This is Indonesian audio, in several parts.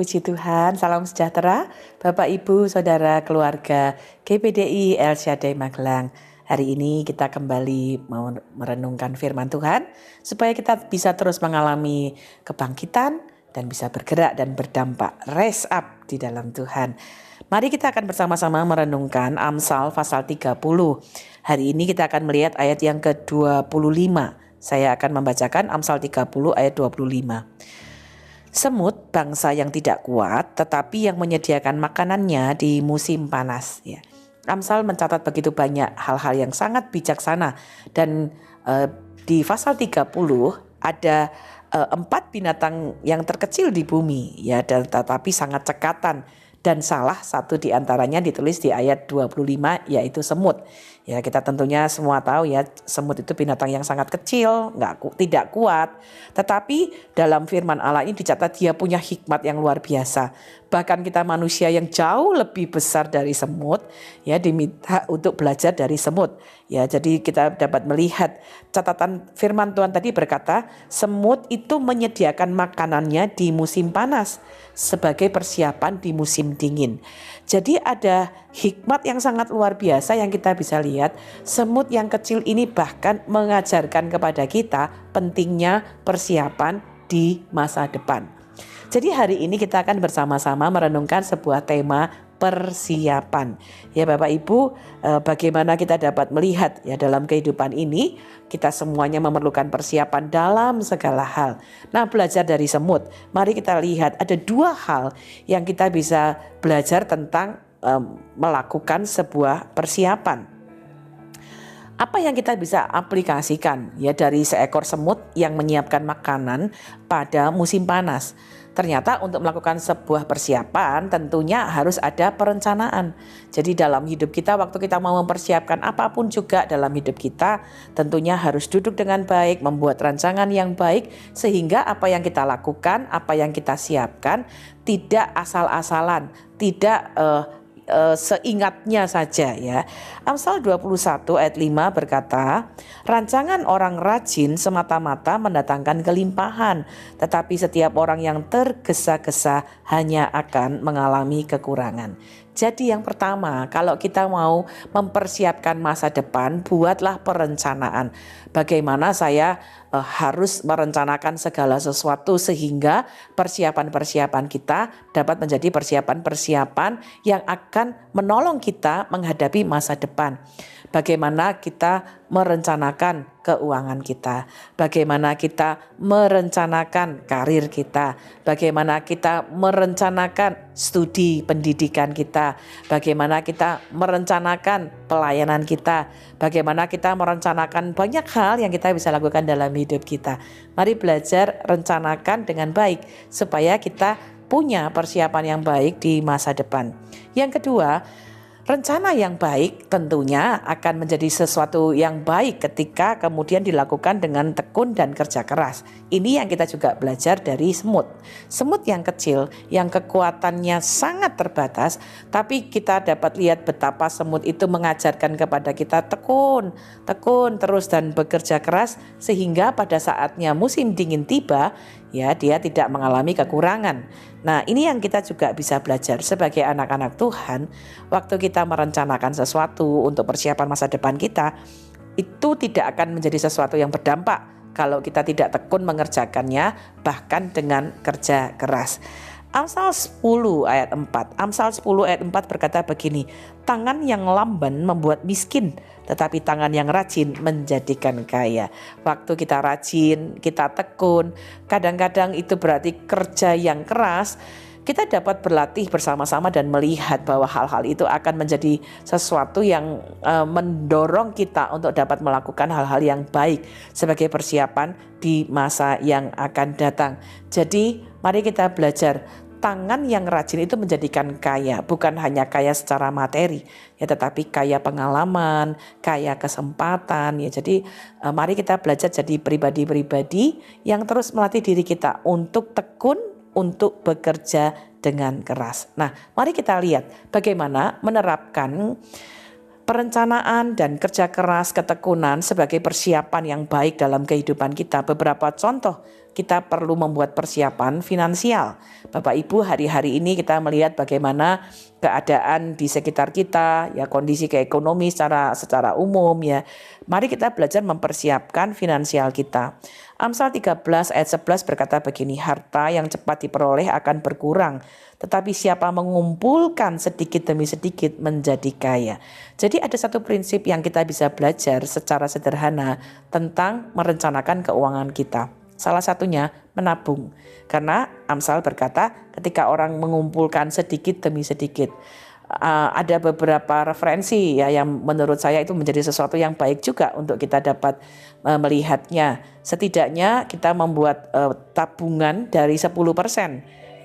puji Tuhan, salam sejahtera Bapak Ibu, Saudara, keluarga GPDI El Shaddai Magelang. Hari ini kita kembali mau merenungkan firman Tuhan supaya kita bisa terus mengalami kebangkitan dan bisa bergerak dan berdampak, rise up di dalam Tuhan. Mari kita akan bersama-sama merenungkan Amsal pasal 30. Hari ini kita akan melihat ayat yang ke-25. Saya akan membacakan Amsal 30 ayat 25. Semut bangsa yang tidak kuat, tetapi yang menyediakan makanannya di musim panas. Ya. Amsal mencatat begitu banyak hal-hal yang sangat bijaksana. Dan di pasal 30 ada 4 binatang yang terkecil di bumi, ya, dan tetapi sangat cekatan. Dan salah satu di antaranya ditulis di ayat 25, yaitu semut. Ya, kita tentunya semua tahu ya, semut itu binatang yang sangat kecil, tidak kuat. Tetapi dalam firman Allah ini dicatat dia punya hikmat yang luar biasa. Bahkan kita manusia yang jauh lebih besar dari semut, ya, diminta untuk belajar dari semut. Ya, jadi kita dapat melihat catatan firman Tuhan tadi berkata, semut itu menyediakan makanannya di musim panas sebagai persiapan di musim dingin. Jadi ada hikmat yang sangat luar biasa yang kita bisa lihat. Semut yang kecil ini bahkan mengajarkan kepada kita pentingnya persiapan di masa depan. Jadi hari ini kita akan bersama-sama merenungkan sebuah tema persiapan. Ya Bapak Ibu, bagaimana kita dapat melihat ya dalam kehidupan ini kita semuanya memerlukan persiapan dalam segala hal. Nah, belajar dari semut, mari kita lihat ada 2 hal yang kita bisa belajar tentang melakukan sebuah persiapan. Apa yang kita bisa aplikasikan ya dari seekor semut yang menyiapkan makanan pada musim panas? Ternyata untuk melakukan sebuah persiapan tentunya harus ada perencanaan. Jadi dalam hidup kita, waktu kita mau mempersiapkan apapun juga dalam hidup kita, tentunya harus duduk dengan baik, membuat rancangan yang baik sehingga apa yang kita lakukan, apa yang kita siapkan tidak asal-asalan, tidak seingatnya saja ya. Amsal 21 ayat 5 berkata, rancangan orang rajin semata-mata mendatangkan kelimpahan, tetapi setiap orang yang tergesa-gesa hanya akan mengalami kekurangan. Jadi yang pertama, kalau kita mau mempersiapkan masa depan, buatlah perencanaan. Bagaimana saya harus merencanakan segala sesuatu sehingga persiapan-persiapan kita dapat menjadi persiapan-persiapan yang akan menolong kita menghadapi masa depan. Bagaimana kita merencanakan keuangan kita, bagaimana kita merencanakan karir kita, bagaimana kita merencanakan studi pendidikan kita, bagaimana kita merencanakan pelayanan kita, bagaimana kita merencanakan banyak hal yang kita bisa lakukan dalam hidup kita. Mari belajar rencanakan dengan baik supaya kita punya persiapan yang baik di masa depan. Yang kedua, rencana yang baik tentunya akan menjadi sesuatu yang baik ketika kemudian dilakukan dengan tekun dan kerja keras. Ini yang kita juga belajar dari semut. Semut yang kecil, yang kekuatannya sangat terbatas, tapi kita dapat lihat betapa semut itu mengajarkan kepada kita tekun terus dan bekerja keras sehingga pada saatnya musim dingin tiba, ya dia tidak mengalami kekurangan. Nah, ini yang kita juga bisa belajar sebagai anak-anak Tuhan. Waktu kita merencanakan sesuatu untuk persiapan masa depan kita, itu tidak akan menjadi sesuatu yang berdampak kalau kita tidak tekun mengerjakannya, bahkan dengan kerja keras. Amsal 10 ayat 4. Amsal 10 ayat 4 berkata begini, tangan yang lamban membuat miskin, tetapi tangan yang rajin menjadikan kaya. Waktu kita rajin, kita tekun, kadang-kadang itu berarti kerja yang keras, kita dapat berlatih bersama-sama dan melihat bahwa hal-hal itu akan menjadi sesuatu yang mendorong kita untuk dapat melakukan hal-hal yang baik sebagai persiapan di masa yang akan datang. Jadi mari kita belajar tangan yang rajin itu menjadikan kaya, bukan hanya kaya secara materi, ya, tetapi kaya pengalaman, kaya kesempatan, ya. Jadi mari kita belajar jadi pribadi-pribadi yang terus melatih diri kita untuk tekun, untuk bekerja dengan keras. Nah, mari kita lihat bagaimana menerapkan perencanaan dan kerja keras, ketekunan sebagai persiapan yang baik dalam kehidupan kita. Beberapa contoh kita perlu membuat persiapan finansial. Bapak Ibu, hari-hari ini kita melihat bagaimana keadaan di sekitar kita, ya kondisi keekonomi secara umum ya. Mari kita belajar mempersiapkan finansial kita. Amsal 13 ayat 11 berkata begini, harta yang cepat diperoleh akan berkurang, tetapi siapa mengumpulkan sedikit demi sedikit menjadi kaya. Jadi ada satu prinsip yang kita bisa belajar secara sederhana tentang merencanakan keuangan kita. Salah satunya menabung. Karena Amsal berkata ketika orang mengumpulkan sedikit demi sedikit. Ada beberapa referensi ya yang menurut saya itu menjadi sesuatu yang baik juga untuk kita dapat melihatnya. Setidaknya kita membuat tabungan dari 10%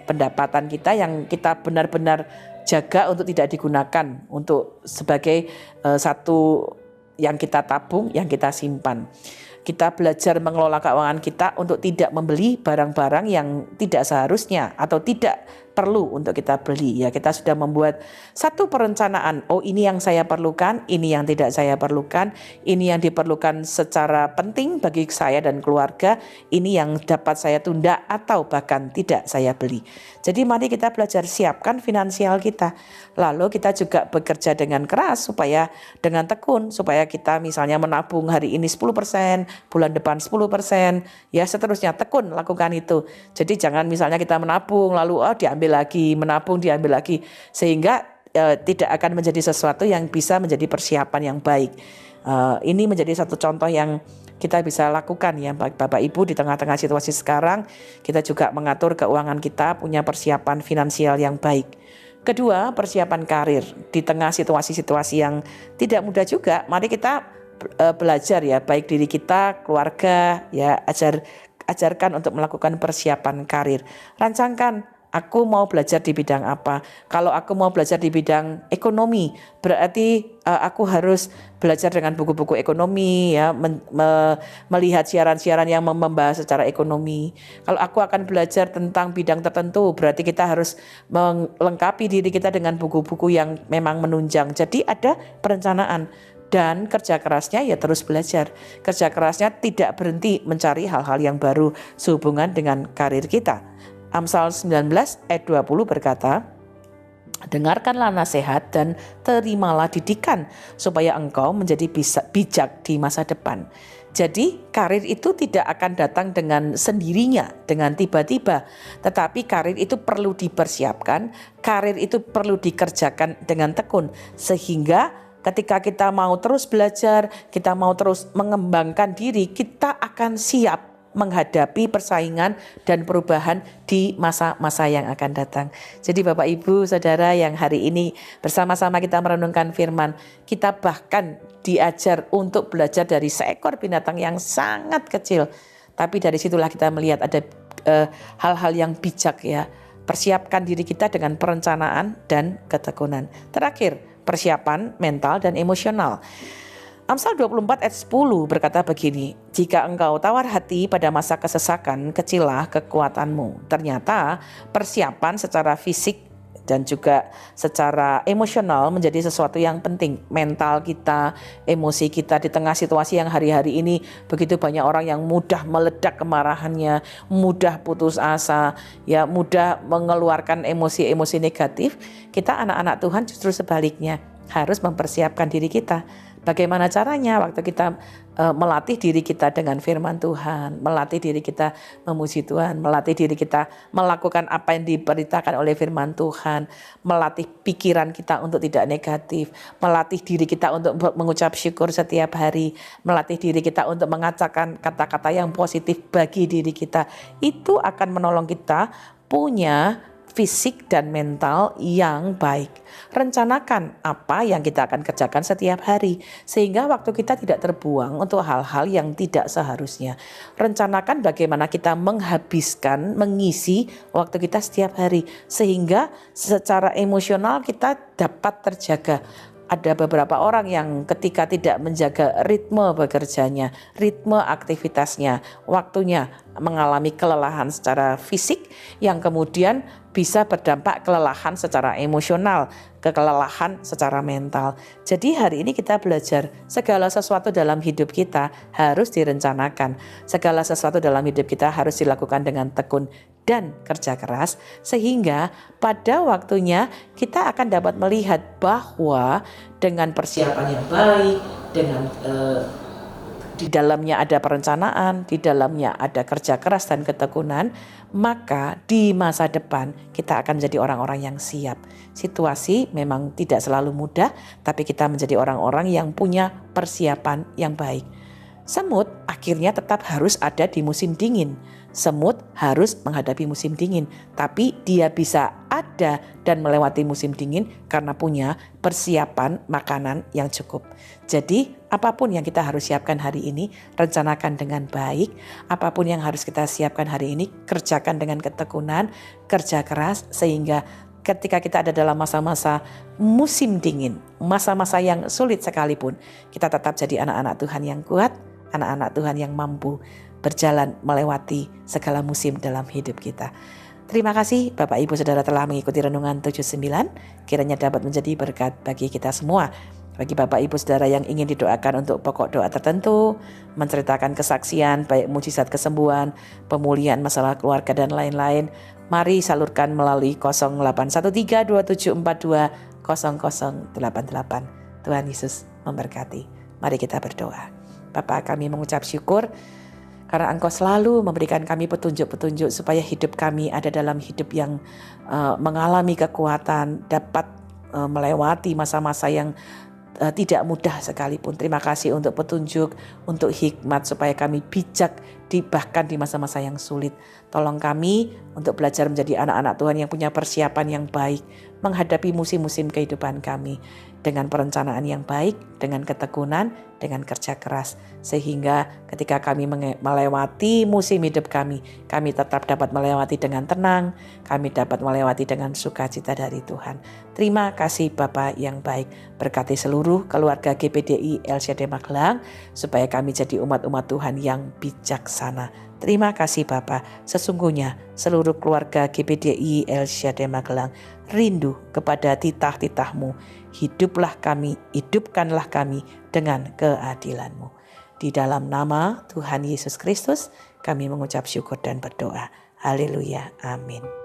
pendapatan kita yang kita benar-benar jaga untuk tidak digunakan untuk sebagai satu yang kita tabung, yang kita simpan. Kita belajar mengelola keuangan kita untuk tidak membeli barang-barang yang tidak seharusnya atau tidak perlu untuk kita beli. Ya, kita sudah membuat satu perencanaan. Oh, ini yang saya perlukan, ini yang tidak saya perlukan, ini yang diperlukan secara penting bagi saya dan keluarga, ini yang dapat saya tunda atau bahkan tidak saya beli. Jadi mari kita belajar siapkan finansial kita. Lalu kita juga bekerja dengan keras supaya dengan tekun supaya kita misalnya menabung hari ini 10%, bulan depan 10%, ya seterusnya tekun lakukan itu. Jadi jangan misalnya kita menabung lalu diambil lagi, menabung diambil lagi, sehingga tidak akan menjadi sesuatu yang bisa menjadi persiapan yang baik. Ini menjadi satu contoh yang kita bisa lakukan ya Bapak Ibu di tengah-tengah situasi sekarang. Kita juga mengatur keuangan kita, punya persiapan finansial yang baik. Kedua, persiapan karir. Di tengah situasi-situasi yang tidak mudah juga, mari kita belajar ya, baik diri kita, keluarga, ya ajarkan untuk melakukan persiapan karir. Rancangkan, aku mau belajar di bidang apa. Kalau aku mau belajar di bidang ekonomi, berarti aku harus belajar dengan buku-buku ekonomi, ya, melihat siaran-siaran yang membahas secara ekonomi. Kalau aku akan belajar tentang bidang tertentu, berarti kita harus melengkapi diri kita dengan buku-buku yang memang menunjang. Jadi ada perencanaan. Dan kerja kerasnya ya terus belajar. Kerja kerasnya tidak berhenti mencari hal-hal yang baru sehubungan dengan karir kita. Amsal 19 ayat 20 berkata, dengarkanlah nasihat dan terimalah didikan supaya engkau menjadi bijak di masa depan. Jadi karir itu tidak akan datang dengan sendirinya, dengan tiba-tiba. Tetapi karir itu perlu dipersiapkan, karir itu perlu dikerjakan dengan tekun. Sehingga ketika kita mau terus belajar, kita mau terus mengembangkan diri, kita akan siap menghadapi persaingan dan perubahan di masa-masa yang akan datang. Jadi Bapak Ibu Saudara yang hari ini bersama-sama kita merenungkan firman, kita bahkan diajar untuk belajar dari seekor binatang yang sangat kecil. Tapi dari situlah kita melihat ada hal-hal yang bijak ya. Persiapkan diri kita dengan perencanaan dan ketekunan. Terakhir, persiapan mental dan emosional. Amsal 24 ayat 10 berkata begini, jika engkau tawar hati pada masa kesesakan, kecillah kekuatanmu. Ternyata persiapan secara fisik dan juga secara emosional menjadi sesuatu yang penting. Mental kita, emosi kita di tengah situasi yang hari-hari ini begitu banyak orang yang mudah meledak kemarahannya, mudah putus asa, ya mudah mengeluarkan emosi-emosi negatif. Kita anak-anak Tuhan justru sebaliknya harus mempersiapkan diri kita. Bagaimana caranya? Waktu kita melatih diri kita dengan firman Tuhan, melatih diri kita memuji Tuhan, melatih diri kita melakukan apa yang diberitakan oleh firman Tuhan, melatih pikiran kita untuk tidak negatif, melatih diri kita untuk mengucap syukur setiap hari, melatih diri kita untuk mengatakan kata-kata yang positif bagi diri kita. Itu akan menolong kita punya fisik dan mental yang baik. Rencanakan apa yang kita akan kerjakan setiap hari sehingga waktu kita tidak terbuang untuk hal-hal yang tidak seharusnya. Rencanakan bagaimana kita menghabiskan, mengisi waktu kita setiap hari sehingga secara emosional kita dapat terjaga. ada beberapa orang yang ketika tidak menjaga ritme bekerjanya, ritme aktivitasnya, waktunya, mengalami kelelahan secara fisik yang kemudian bisa berdampak kelelahan secara emosional, kelelahan secara mental. Jadi hari ini kita belajar segala sesuatu dalam hidup kita harus direncanakan. Segala sesuatu dalam hidup kita harus dilakukan dengan tekun dan kerja keras, sehingga pada waktunya kita akan dapat melihat bahwa dengan persiapan yang baik, dengan di dalamnya ada perencanaan, di dalamnya ada kerja keras dan ketekunan, maka di masa depan kita akan menjadi orang-orang yang siap. Situasi memang tidak selalu mudah, tapi kita menjadi orang-orang yang punya persiapan yang baik. Semut akhirnya tetap harus ada di musim dingin. Semut harus menghadapi musim dingin, tapi dia bisa ada dan melewati musim dingin karena punya persiapan makanan yang cukup. Jadi apapun yang kita harus siapkan hari ini, rencanakan dengan baik. Apapun yang harus kita siapkan hari ini, kerjakan dengan ketekunan, kerja keras, sehingga ketika kita ada dalam masa-masa musim dingin, masa-masa yang sulit sekalipun, kita tetap jadi anak-anak Tuhan yang kuat, anak-anak Tuhan yang mampu berjalan melewati segala musim dalam hidup kita. Terima kasih Bapak Ibu Saudara telah mengikuti Renungan 79, kiranya dapat menjadi berkat bagi kita semua. Bagi Bapak Ibu Saudara yang ingin didoakan untuk pokok doa tertentu, menceritakan kesaksian baik mujizat kesembuhan, pemulihan masalah keluarga dan lain-lain, mari salurkan melalui 081327420088. Tuhan Yesus memberkati. Mari kita berdoa. Bapa, kami mengucap syukur karena Engkau selalu memberikan kami petunjuk-petunjuk supaya hidup kami ada dalam hidup yang mengalami kekuatan, dapat melewati masa-masa yang tidak mudah sekalipun. Terima kasih untuk petunjuk, untuk hikmat supaya kami bijak bahkan di masa-masa yang sulit. Tolong kami untuk belajar menjadi anak-anak Tuhan yang punya persiapan yang baik menghadapi musim-musim kehidupan kami dengan perencanaan yang baik, dengan ketekunan, dengan kerja keras, sehingga ketika kami melewati musim hidup kami tetap dapat melewati dengan tenang, kami dapat melewati dengan sukacita dari Tuhan. Terima kasih Bapa yang baik, berkati seluruh keluarga GPDI El-Shaddai Magelang supaya kami jadi umat-umat Tuhan yang bijaksana. Terima kasih Bapa, sesungguhnya seluruh keluarga GPDI El-Shaddai Magelang rindu kepada titah-titah-Mu. Hidupkanlah kami dengan keadilan-Mu. Di dalam nama Tuhan Yesus Kristus kami mengucap syukur dan berdoa. Haleluya, amin.